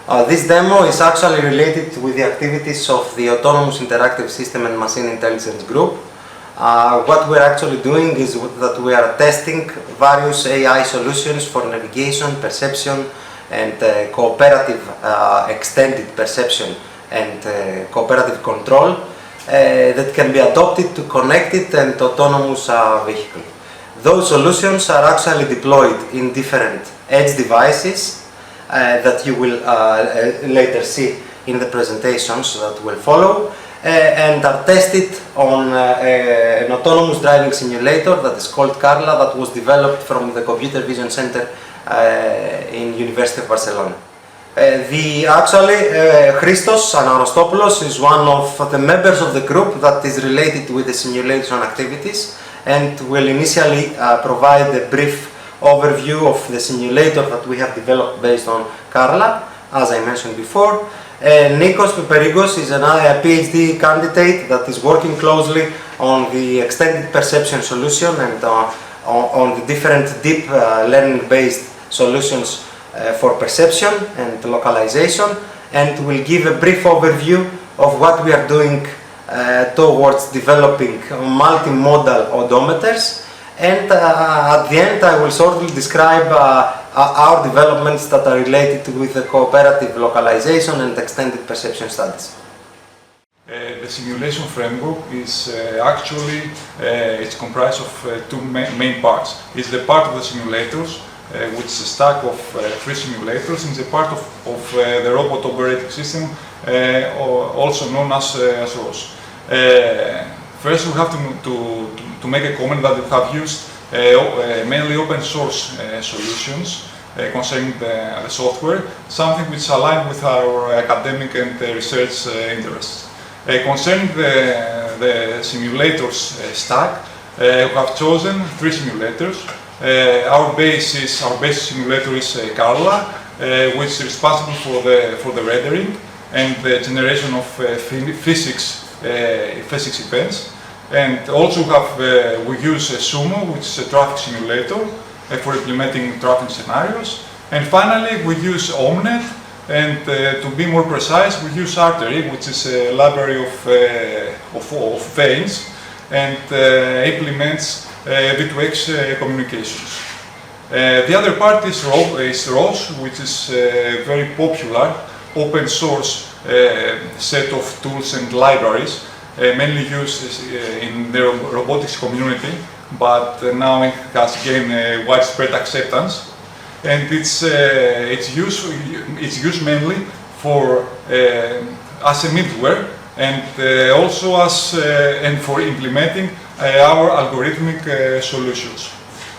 This demo is actually related with the activities of the Autonomous Interactive System and Machine Intelligence Group. What we're actually doing is that we are testing various AI solutions for navigation, perception, and cooperative extended perception and cooperative control that can be adopted to connected and autonomous vehicle. Those solutions are actually deployed in different edge devices that you will later see in the presentations that will follow, and are tested on an autonomous driving simulator that is called Carla, that was developed from the Computer Vision Center in University of Barcelona. Christos Anarostopoulos is one of the members of the group that is related with the simulation activities, and will initially provide a brief overview of the simulator that we have developed based on Carla, as I mentioned before. Nikos Piperigos is another PhD candidate that is working closely on the extended perception solution and on the different deep learning based solutions for perception and localization, and will give a brief overview of what we are doing towards developing multimodal odometers. And at the end, I will shortly describe our developments that are related with the cooperative localization and extended perception studies. The simulation framework is it's comprised of two main parts. It's the part of the simulators, which is a stack of 3 simulators, and the part of the robot operating system, also known as ROS. First, we have to make a comment that we have used mainly open source solutions concerning the software, something which is aligned with our academic and research interests. Concerning the simulators stack, we have chosen 3 simulators. Our base simulator is Carla, which is responsible for the rendering and the generation of physics events. And also we use Sumo, which is a traffic simulator for implementing traffic scenarios. And finally, we use Omnet, and to be more precise, we use Artery, which is a library of veins, and implements V2X communications. The other part is ROS, which is a very popular open source set of tools and libraries, mainly used in the robotics community, but now it has gained widespread acceptance, and it's used mainly for as a middleware, and also and for implementing our algorithmic solutions.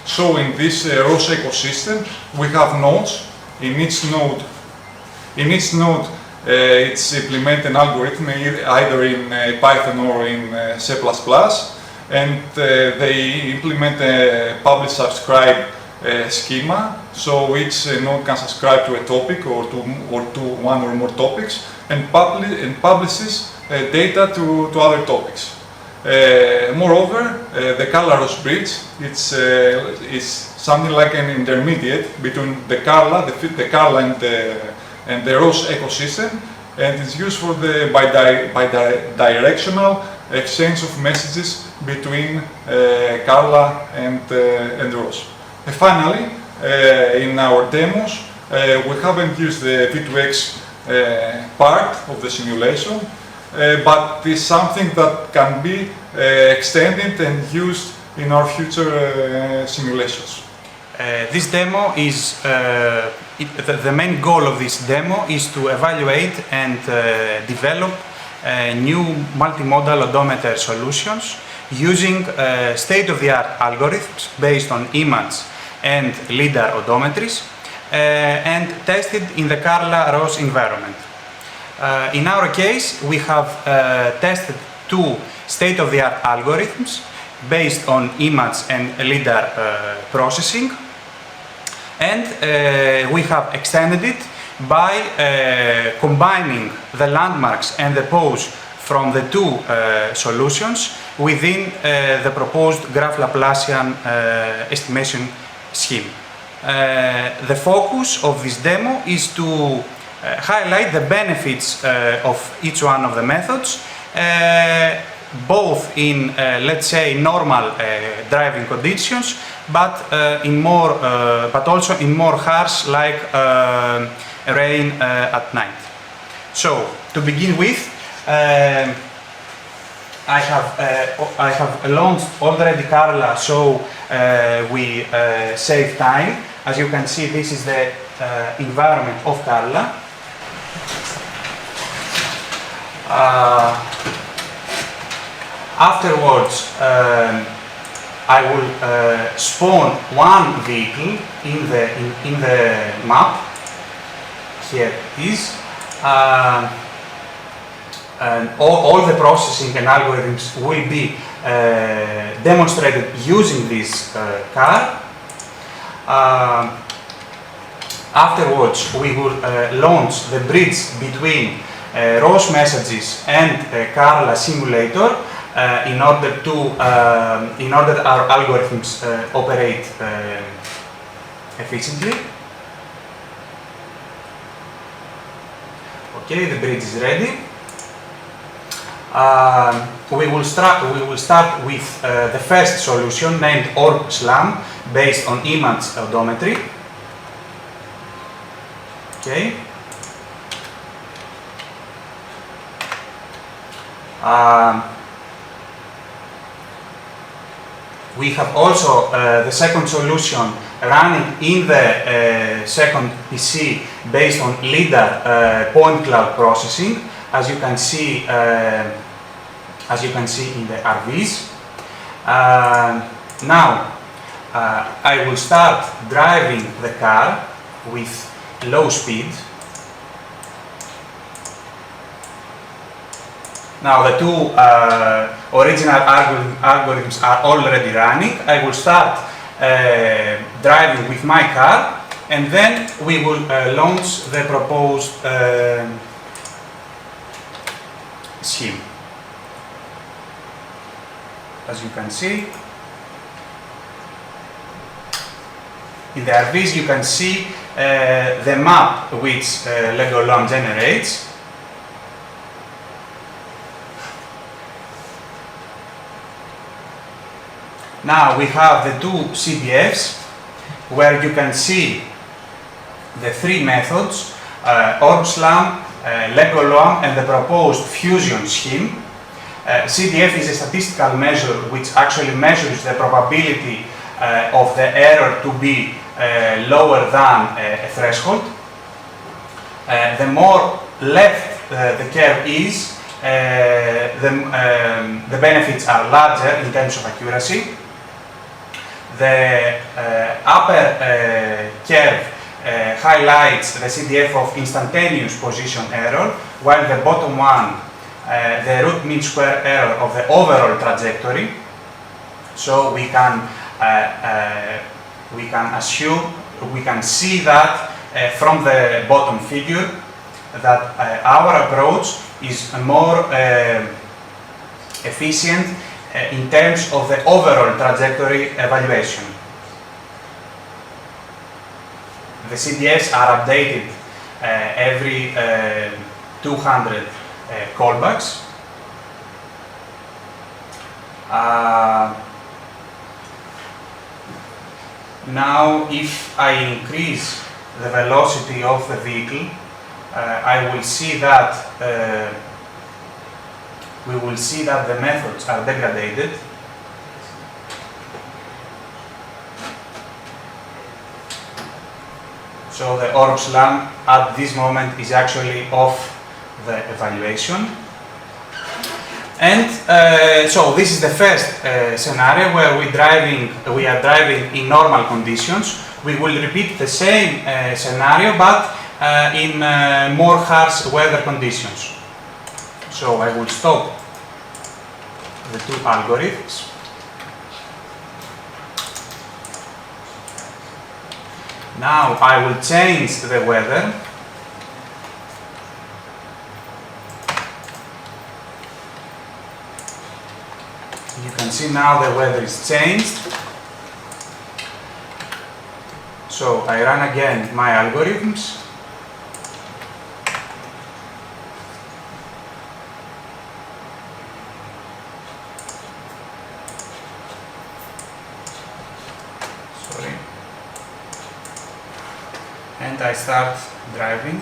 So in this ROS ecosystem, we have nodes. In each node, it's implement an algorithm either in Python or in C++, and they implement a publish-subscribe schema. So each node can subscribe to a topic or to one or more topics, and publishes data to other topics. Moreover, the Carla-ROS bridge is something like an intermediate between the Carla and the ROS ecosystem, and it's used for the bi-directional exchange of messages between Carla and ROS. Finally, in our demos, we haven't used the V2X part of the simulation, but it's something that can be extended and used in our future simulations. This demo is, the main goal of this demo is to evaluate and develop new multimodal odometer solutions using state-of-the-art algorithms based on image and LiDAR odometries and tested in the Carla-ROS environment. In our case, we have tested 2 state-of-the-art algorithms based on image and LiDAR processing, and we have extended it by combining the landmarks and the pose from the 2 solutions within the proposed graph Laplacian estimation scheme. The focus of this demo is to highlight the benefits of each one of the methods, both in, let's say, normal driving conditions, but but also in more harsh, like rain at night. So, to begin with, I have launched already Carla, so we save time. As you can see, this is the environment of Carla. Afterwards, I will spawn one vehicle in the map. Here it is. And all the processing and algorithms will be demonstrated using this car. Afterwards, we will launch the bridge between ROS messages and Carla simulator in order that our algorithms operate efficiently. Okay, the bridge is ready. We will start with the first solution named OrbSlam, based on image odometry. Okay. We have also the second solution running in the second PC based on LiDAR point cloud processing, as you can see in the RVs. Now I will start driving the car with low speed. Now the two original algorithms are already running. I will start driving with my car, and then we will launch the proposed scheme. As you can see, in the RVs you can see the map which LEGO generates. Now we have the two CDFs where you can see the three methods, OrbSlam, LEGO and the proposed fusion scheme. CDF is a statistical measure which actually measures the probability of the error to be lower than a threshold. The more left the curve is, the benefits are larger in terms of accuracy. The upper curve highlights the CDF of instantaneous position error, while the bottom one, the root mean square error of the overall trajectory. So we can see that from the bottom figure that our approach is more efficient in terms of the overall trajectory evaluation. The CDFs are updated every 200 callbacks. Now, if I increase the velocity of the vehicle, I will see that we will see that the methods are degraded. So the OrbSlam at this moment is actually off the evaluation. And so this is the first scenario where we are driving in normal conditions. We will repeat the same scenario, but in more harsh weather conditions. So I will stop the two algorithms. Now I will change the weather. You can see now the weather is changed. So I run again my algorithms. and I start driving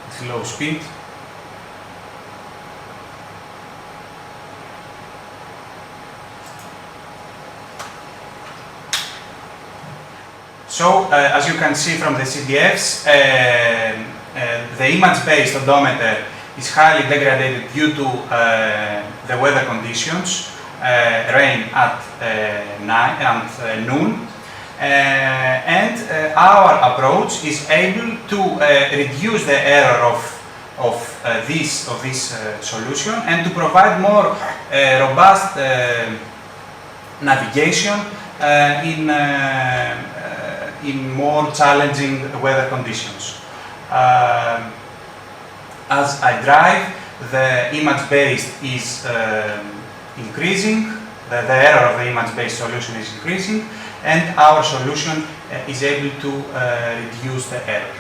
at low speed. So, as you can see from the CDFs, the image-based odometer is highly degraded due to the weather conditions, rain at night and noon, and our approach is able to reduce the error of this solution and to provide more robust navigation in more challenging weather conditions. As I drive, the image-based is increasing, the error of the image-based solution is increasing, and our solution is able to reduce the error.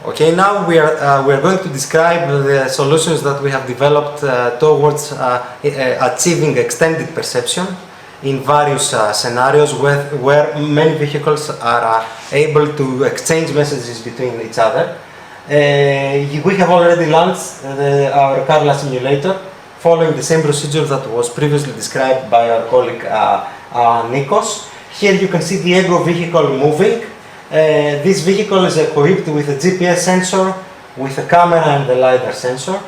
Okay, now we are going to describe the solutions that we have developed towards achieving extended perception in various scenarios where many vehicles are able to exchange messages between each other. We have already launched our Carla simulator following the same procedure that was previously described by our colleague Nikos. Here you can see the Ego vehicle moving. This vehicle is equipped with a GPS sensor, with a camera and the LiDAR sensor.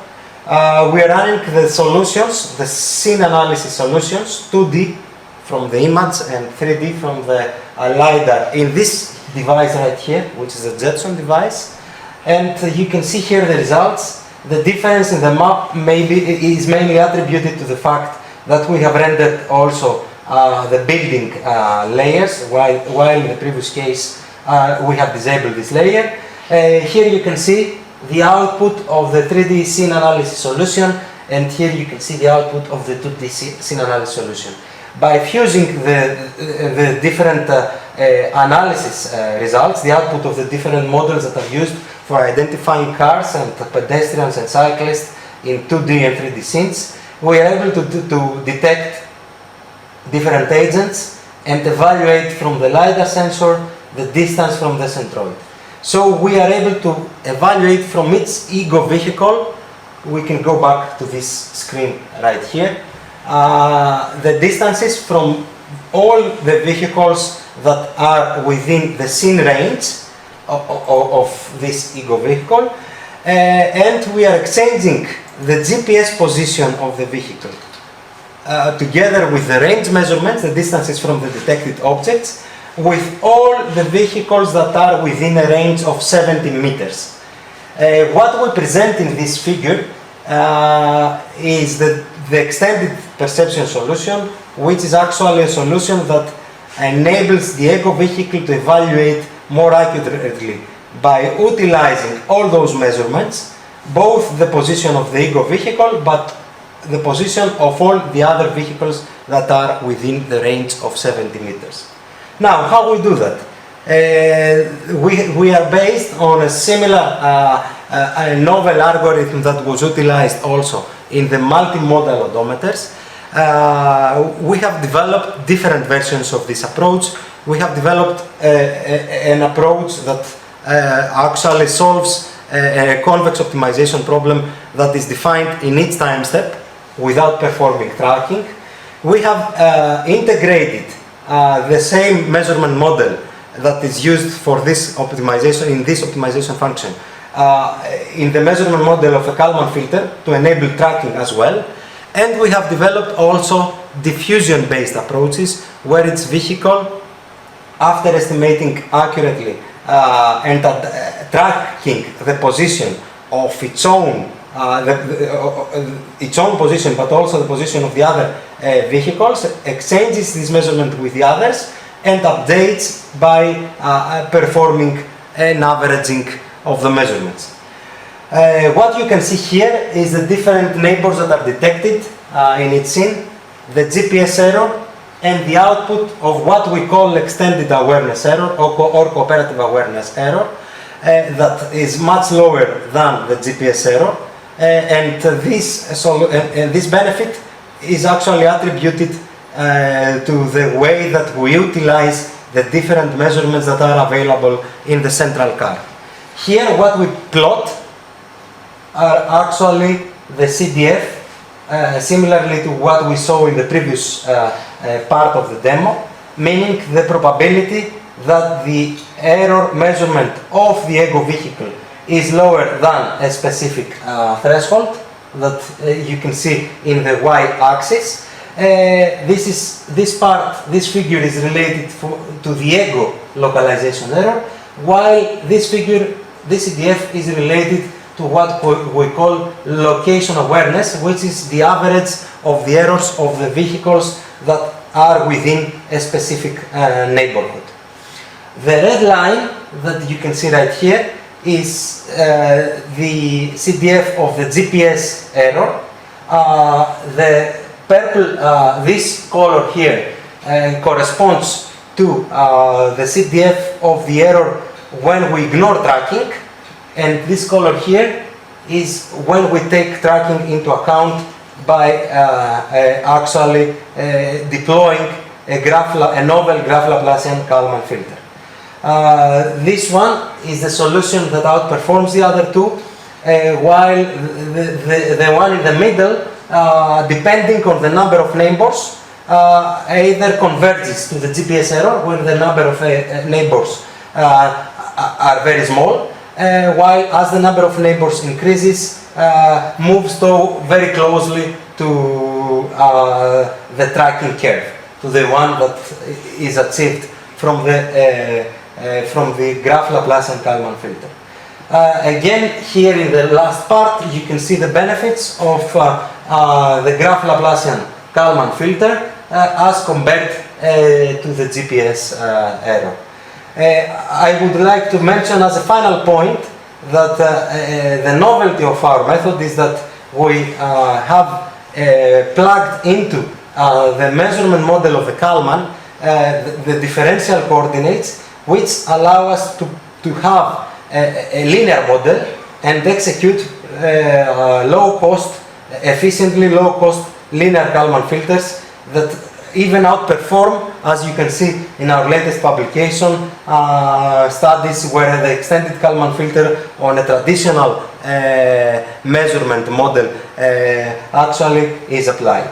We are running the solutions, the scene analysis solutions, 2D from the image and 3D from the LiDAR in this device right here, which is a Jetson device. And you can see here the results. The difference in the map is mainly attributed to the fact that we have rendered also the building layers, while in the previous case we have disabled this layer. Here you can see the output of the 3D scene analysis solution, and here you can see the output of the 2D scene analysis solution. By fusing the different analysis results, the output of the different models that are used for identifying cars and pedestrians and cyclists in 2D and 3D scenes, we are able to detect different agents and evaluate from the LiDAR sensor the distance from the centroid. So we are able to evaluate from each Ego vehicle. We can go back to this screen right here. The distances from all the vehicles that are within the scene range of this Ego vehicle, and we are exchanging the GPS position of the vehicle together with the range measurements, the distances from the detected objects, with all the vehicles that are within a range of 70 meters. What we present in this figure is the extended perception solution, which is actually a solution that enables the Ego vehicle to evaluate more accurately by utilizing all those measurements, both the position of the Ego vehicle but the position of all the other vehicles that are within the range of 70 meters. Now, how we do that? We are based on a similar a novel algorithm that was utilized also in the multimodal odometers. We have developed different versions of this approach. We have developed an approach that actually solves a convex optimization problem that is defined in each time step without performing tracking. We have integrated the same measurement model that is used for this optimization in this optimization function in the measurement model of a Kalman filter to enable tracking as well. And we have developed also diffusion-based approaches where its vehicle, after estimating accurately and tracking the position of its own position, but also the position of the other vehicles, exchanges this measurement with the others and updates by performing an averaging of the measurements. What you can see here is the different neighbors that are detected in its scene, the GPS error, and the output of what we call extended awareness error or cooperative awareness error that is much lower than the GPS error. And this benefit is actually attributed to the way that we utilize the different measurements that are available in the central car. Here what we plot are actually the CDF, similarly to what we saw in the previous part of the demo, meaning the probability that the error measurement of the ego vehicle is lower than a specific threshold that you can see in the y-axis. This figure is related to the ego localization error, while this figure, this CDF, is related to what we call location awareness, which is the average of the errors of the vehicles that are within a specific neighborhood. The red line that you can see right here is the CDF of the GPS error. The purple, this color here corresponds to the CDF of the error when we ignore tracking, and this color here is when we take tracking into account by actually deploying a novel graph Laplacian Kalman filter. This one is the solution that outperforms the other two, while the one in the middle, depending on the number of neighbors, either converges to the GPS error where the number of neighbors are very small, while as the number of neighbors increases, moves very closely to the tracking curve, to the one that is achieved from the graph Laplacian Kalman filter. Again, here in the last part, you can see the benefits of the graph Laplacian Kalman filter as compared to the GPS error. I would like to mention as a final point that the novelty of our method is that we have plugged into the measurement model of the Kalman the differential coordinates, which allow us to have a linear model and execute efficiently low-cost linear Kalman filters that even outperform, as you can see in our latest publication, studies where the extended Kalman filter on a traditional measurement model actually is applied.